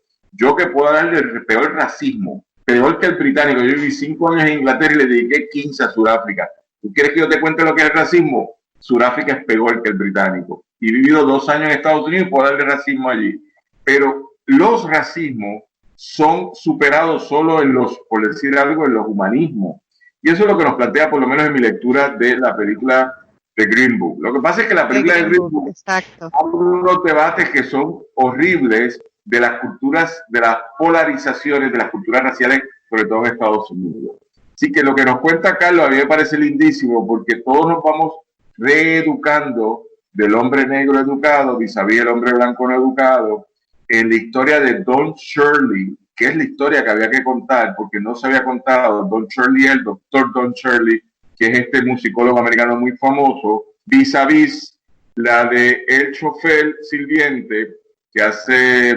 que puedo hablar del peor racismo, peor que el británico. Yo viví 5 años en Inglaterra y le dediqué 15 a Sudáfrica. ¿Tú quieres que yo te cuente lo que es el racismo? Sudáfrica es peor que el británico. Y he vivido 2 años en Estados Unidos y puedo hablar de racismo allí. Pero los racismos son superados solo por decir algo, en los humanismos. Y eso es lo que nos plantea, por lo menos en mi lectura de la película de Green Book. Lo que pasa es que la película de Green Book abre unos debates que son horribles de las culturas, de las polarizaciones de las culturas raciales, sobre todo en Estados Unidos. Así que lo que nos cuenta Carlos a mí me parece lindísimo, porque todos nos vamos reeducando del hombre negro educado vis-a-vis el hombre blanco no educado, en la historia de Don Shirley, que es la historia que había que contar, porque no se había contado. Don Shirley, el doctor Don Shirley, que es este musicólogo americano muy famoso, vis-a-vis la de el chofer sirviente que hace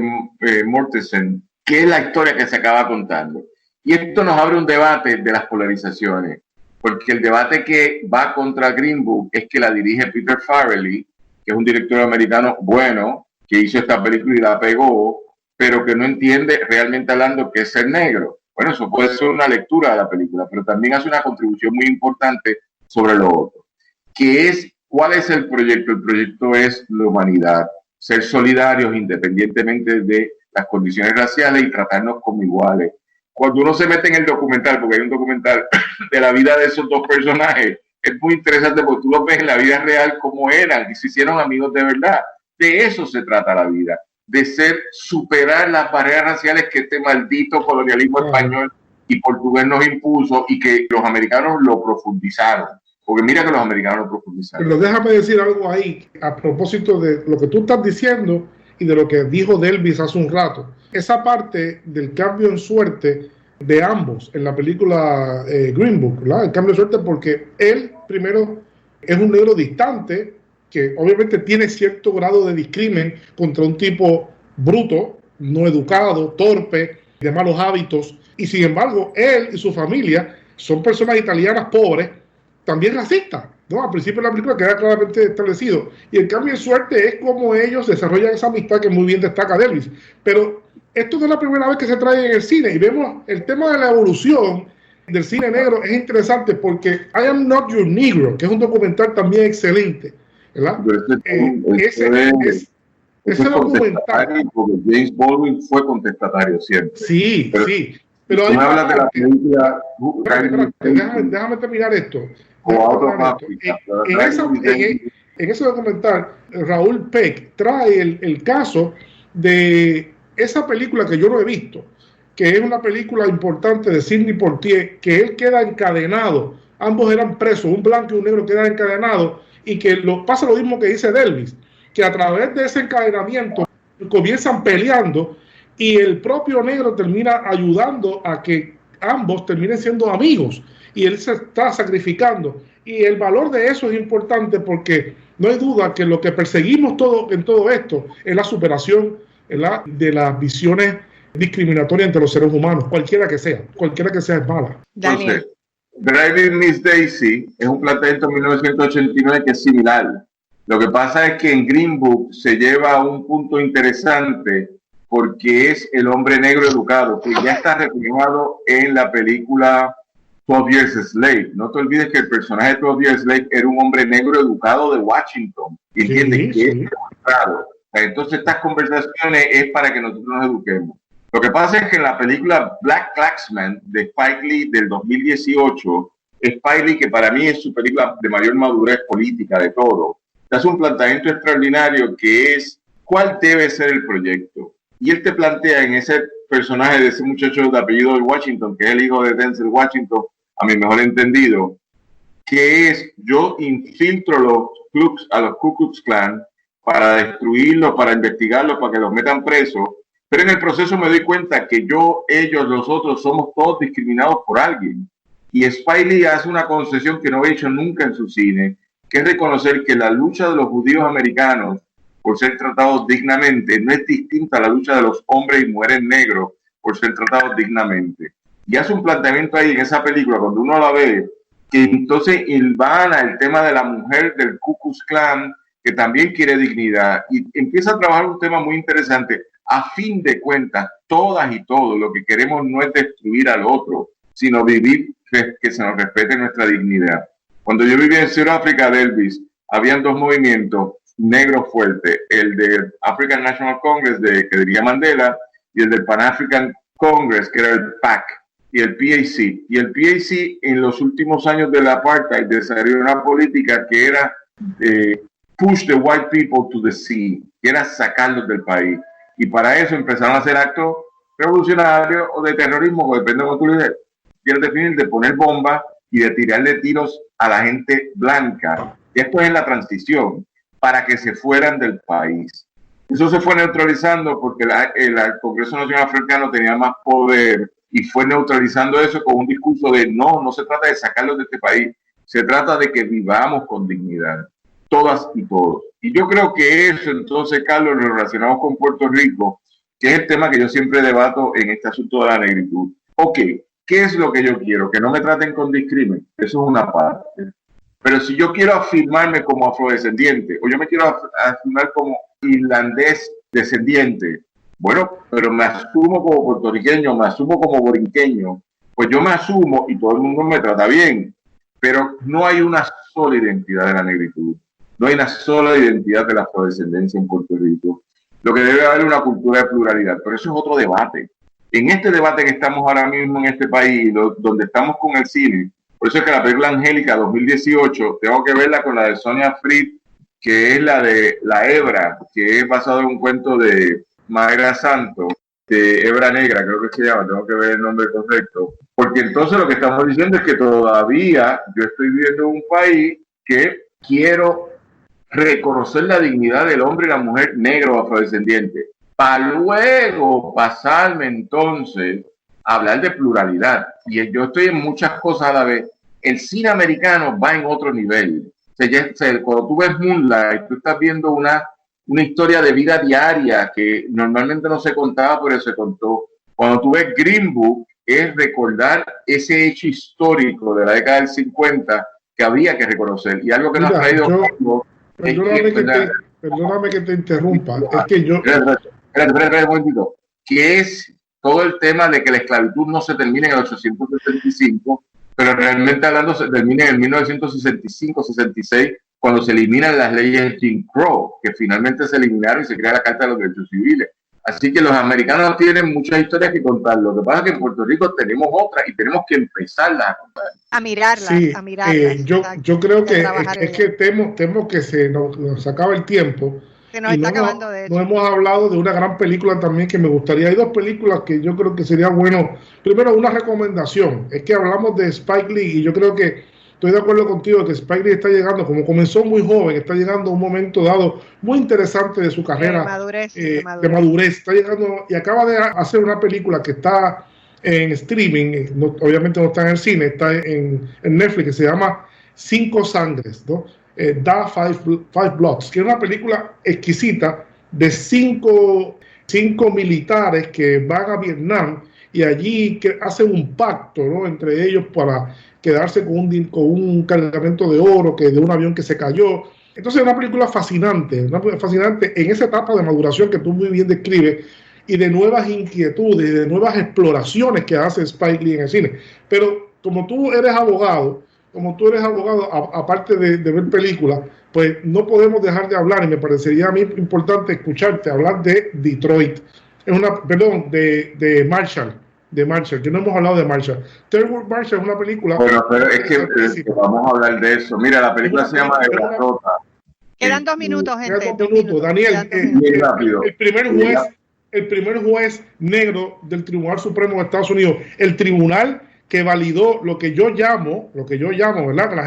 Mortensen, que es la historia que se acaba contando. Y esto nos abre un debate de las polarizaciones, porque el debate que va contra Green Book es que la dirige Peter Farrelly, que es un director americano bueno, que hizo esta película y la pegó, pero que no entiende realmente hablando qué es ser negro. Bueno, eso puede ser una lectura de la película, pero también hace una contribución muy importante sobre lo otro, que es, ¿cuál es el proyecto? El proyecto es la humanidad, ser solidarios independientemente de las condiciones raciales y tratarnos como iguales. Cuando uno se mete en el documental, porque hay un documental de la vida de esos 2 personajes, es muy interesante porque tú los ves en la vida real como eran y se hicieron amigos de verdad. De eso se trata la vida, de superar las barreras raciales que este maldito colonialismo español y portugués nos impuso y que los americanos lo profundizaron. Porque mira que los americanos lo profundizaron. Pero déjame decir algo ahí a propósito de lo que tú estás diciendo y de lo que dijo Delvis hace un rato. Esa parte del cambio en suerte de ambos en la película Green Book, ¿verdad? El cambio de suerte porque él primero es un negro distante que obviamente tiene cierto grado de discrimen contra un tipo bruto, no educado, torpe, de malos hábitos, y sin embargo él y su familia son personas italianas pobres, también racistas, ¿no? Al principio de la película queda claramente establecido, y el cambio de suerte es como ellos desarrollan esa amistad que muy bien destaca Delvis. Pero esto no es la primera vez que se trae en el cine, y vemos el tema de la evolución del cine negro. Es interesante porque I Am Not Your Negro, que es un documental también excelente, ¿verdad? Ese documental, porque James Baldwin fue contestatario siempre. Sí, pero, sí. Pero hay hablas de la película. Déjame terminar esto. En ese documental, Raúl Peck trae el caso de esa película que yo no he visto, que es una película importante de Sidney Poitier, que él queda encadenado. Ambos eran presos, un blanco y un negro quedan encadenados, y que pasa lo mismo que dice Delvis, que a través de ese encadenamiento comienzan peleando y el propio negro termina ayudando a que ambos terminen siendo amigos y él se está sacrificando. Y el valor de eso es importante porque no hay duda que lo que perseguimos en todo esto es la superación de las visiones discriminatorias entre los seres humanos, cualquiera que sea es mala. Entonces, Driving Miss Daisy es un planteamiento de 1989 que es similar. Lo que pasa es que en Green Book se lleva a un punto interesante porque es el hombre negro educado, que ya está reflejado en la película 12 Years a Slave. No te olvides que el personaje de 12 Years a Slave era un hombre negro educado de Washington. ¿Y entiendes? Sí. Es educado. Entonces estas conversaciones es para que nosotros nos eduquemos. Lo que pasa es que en la película Black Klansman de Spike Lee del 2018, Spike Lee, que para mí es su película de mayor madurez política de todo, hace un planteamiento extraordinario que es cuál debe ser el proyecto. Y él te plantea en ese personaje de ese muchacho de apellido de Washington, que es el hijo de Denzel Washington, a mi mejor entendido, que es yo infiltro a los Ku Klux Klan para destruirlos, para investigarlos, para que los metan presos, pero en el proceso me doy cuenta que yo, ellos, los otros, somos todos discriminados por alguien. Y Spike Lee hace una concesión que no he hecho nunca en su cine, que es reconocer que la lucha de los judíos americanos por ser tratados dignamente no es distinta a la lucha de los hombres y mujeres negros por ser tratados dignamente. Y hace un planteamiento ahí en esa película, cuando uno la ve, que entonces ilvana el tema de la mujer del Ku Klux Klan, que también quiere dignidad, y empieza a trabajar un tema muy interesante. A fin de cuentas, todas y todos lo que queremos no es destruir al otro, sino vivir que se nos respete nuestra dignidad. Cuando yo vivía en Sudáfrica, Elvis, habían dos movimientos negros fuertes, el de African National Congress, que diría Mandela, y el del Pan African Congress, que era el PAC, y el PAC. Y el PAC, en los últimos años del apartheid, desarrolló una política que era push the white people to the sea, que era sacarlos del país. Y para eso empezaron a hacer actos revolucionarios o de terrorismo, depende de cómo tú lo quieres definir, de poner bombas y de tirarle tiros a la gente blanca. Esto es la transición para que se fueran del país. Eso se fue neutralizando porque el Congreso Nacional Africano tenía más poder y fue neutralizando eso con un discurso de no se trata de sacarlos de este país, se trata de que vivamos con dignidad, todas y todos. Y yo creo que eso, entonces, Carlos, lo relacionamos con Puerto Rico, que es el tema que yo siempre debato en este asunto de la negritud. Ok, ¿qué es lo que yo quiero? Que no me traten con discrimen. Eso es una parte. Pero si yo quiero afirmarme como afrodescendiente, o yo me quiero afirmar como irlandés descendiente, bueno, pero me asumo como puertorriqueño, me asumo como borinqueño, pues yo me asumo y todo el mundo me trata bien. Pero no hay una sola identidad de la negritud. No hay una sola identidad de la afrodescendencia en Puerto Rico. Lo que debe haber es una cultura de pluralidad, pero eso es otro debate. En este debate que estamos ahora mismo en este país, donde estamos con el cine, por eso es que la película Angélica 2018, tengo que verla con la de Sonia Fried, que es la de La Hebra, que es basado en un cuento de Mayra Santos, de Hebra Negra, creo que se llama, tengo que ver el nombre correcto. Porque entonces lo que estamos diciendo es que todavía yo estoy viviendo en un país que quiero reconocer la dignidad del hombre y la mujer negro afrodescendiente, para luego pasarme entonces a hablar de pluralidad. Y yo estoy en muchas cosas a la vez. El cine americano va en otro nivel. Cuando tú ves Moonlight, tú estás viendo una historia de vida diaria que normalmente no se contaba, pero se contó. Cuando tú ves Green Book, es recordar ese hecho histórico de la década del 50 que había que reconocer. Y algo que nos ha traído... Perdóname que te interrumpa. Es que yo... Espera un momentito. Que es todo el tema de que la esclavitud no se termina en el 875, pero realmente hablando se termina en el 1965-66, cuando se eliminan las leyes de Jim Crow, que finalmente se eliminaron y se crea la Carta de los Derechos Civiles. Así que los americanos tienen muchas historias que contar. Lo que pasa es que en Puerto Rico tenemos otras y tenemos que empezarlas a contar. A mirarlas, sí, a mirarlas. Yo creo que es que temo que se nos acaba el tiempo. Se nos está acabando, de hecho. No hemos hablado de una gran película también que me gustaría. Hay dos películas que yo creo que sería bueno. Primero, una recomendación. Es que hablamos de Spike Lee y yo creo que estoy de acuerdo contigo que Spike Lee está llegando, como comenzó muy joven, está llegando a un momento dado muy interesante de su carrera. De madurez. Está llegando y acaba de hacer una película que está en streaming, obviamente no está en el cine, está en Netflix, que se llama Cinco Sangres, ¿no? Da Five Bloods, que es una película exquisita de cinco militares que van a Vietnam y allí que hacen un pacto, ¿no?, entre ellos para quedarse con un cargamento de oro de un avión que se cayó. Entonces es una película fascinante en esa etapa de maduración que tú muy bien describes. y de nuevas inquietudes y de nuevas exploraciones que hace Spike Lee en el cine. Pero como tú eres abogado, aparte de ver películas, pues no podemos dejar de hablar, y me parecería a mí importante escucharte hablar de Detroit. De Marshall. Que no hemos hablado de Marshall. Thurgood Marshall es una película. Bueno, pero es que vamos a hablar de eso. Mira, la película se llama El Rota. Quedan 2 minutos, gente. Quedan 2 minutos. Daniel, el primer juez negro del Tribunal Supremo de Estados Unidos, el tribunal que validó lo que yo llamo, ¿verdad? Que la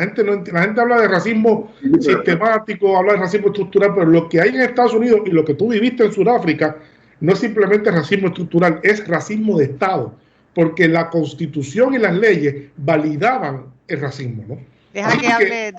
gente habla de racismo sistemático, habla de racismo estructural, pero lo que hay en Estados Unidos y lo que tú viviste en Sudáfrica no es simplemente racismo estructural, es racismo de Estado, porque la Constitución y las leyes validaban el racismo, ¿no? Deja que hable,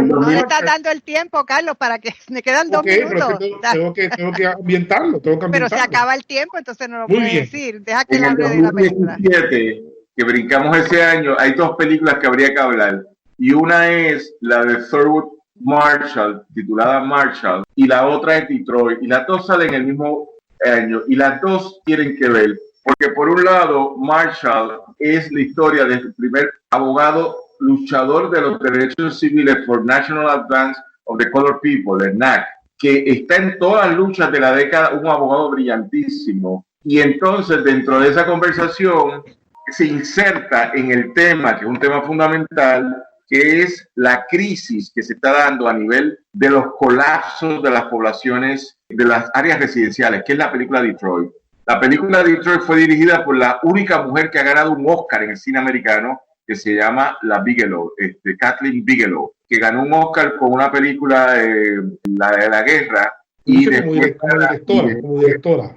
no le está dando el tiempo, Carlos, para que me quedan 2 minutos. Tengo que ambientarlo, Pero se acaba el tiempo, entonces no lo puedo decir. Deja que él hable de la película. Que brincamos ese año, hay 2 películas que habría que hablar. Y una es la de Thurgood Marshall, titulada Marshall, y la otra es Detroit. Y las 2 salen el mismo año, y las 2 tienen que ver. Porque por un lado, Marshall es la historia del primer abogado luchador de los derechos civiles for National Advance of the Colored People, el NAC, que está en todas las luchas de la década, un abogado brillantísimo. Y entonces, dentro de esa conversación, se inserta en el tema, que es un tema fundamental, que es la crisis que se está dando a nivel de los colapsos de las poblaciones de las áreas residenciales, que es la película Detroit. La película Detroit fue dirigida por la única mujer que ha ganado un Oscar en el cine americano, que se llama la Bigelow, Kathleen Bigelow, que ganó un Oscar con una película la de la guerra. Y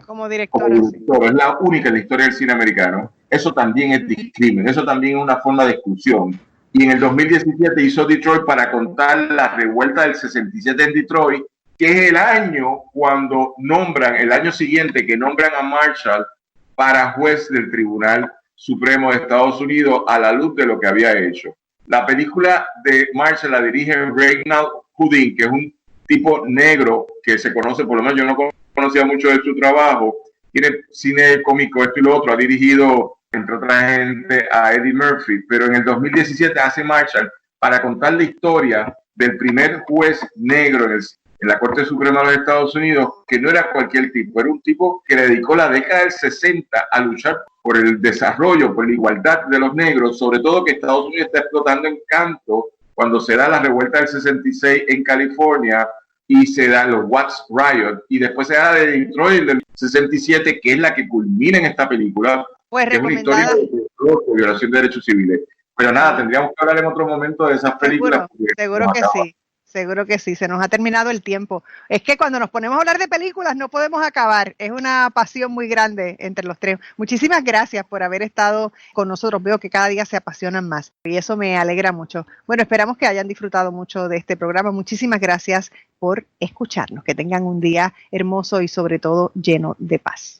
como directora. Es la única en la historia del cine americano. Eso también es discrimen, eso también es una forma de exclusión. Y en el 2017 hizo Detroit para contar la revuelta del 67 en Detroit, que es el año cuando el año siguiente que nombran a Marshall para juez del Tribunal Supremo de Estados Unidos a la luz de lo que había hecho. La película de Marshall la dirige Reginald Houdin, que es un tipo negro que se conoce, por lo menos yo no conocía mucho de su trabajo, tiene cine cómico, esto y lo otro, ha dirigido, entre otra gente, a Eddie Murphy, pero en el 2017 hace Marshall para contar la historia del primer juez negro en la Corte Suprema de los Estados Unidos, que no era cualquier tipo, era un tipo que dedicó la década del 60 a luchar por el desarrollo, por la igualdad de los negros, sobre todo que Estados Unidos está explotando en canto cuando se da la revuelta del 66 en California y se da los Watts Riot, y después se da de Detroit del 67, que es la que culmina en esta película, pues que es una historia de violación de derechos civiles. Pero nada, tendríamos que hablar en otro momento de esas películas. Seguro que sí, se nos ha terminado el tiempo. Es que cuando nos ponemos a hablar de películas no podemos acabar, es una pasión muy grande entre los tres. Muchísimas gracias por haber estado con nosotros, veo que cada día se apasionan más y eso me alegra mucho. Bueno, esperamos que hayan disfrutado mucho de este programa, muchísimas gracias por escucharnos, que tengan un día hermoso y sobre todo lleno de paz.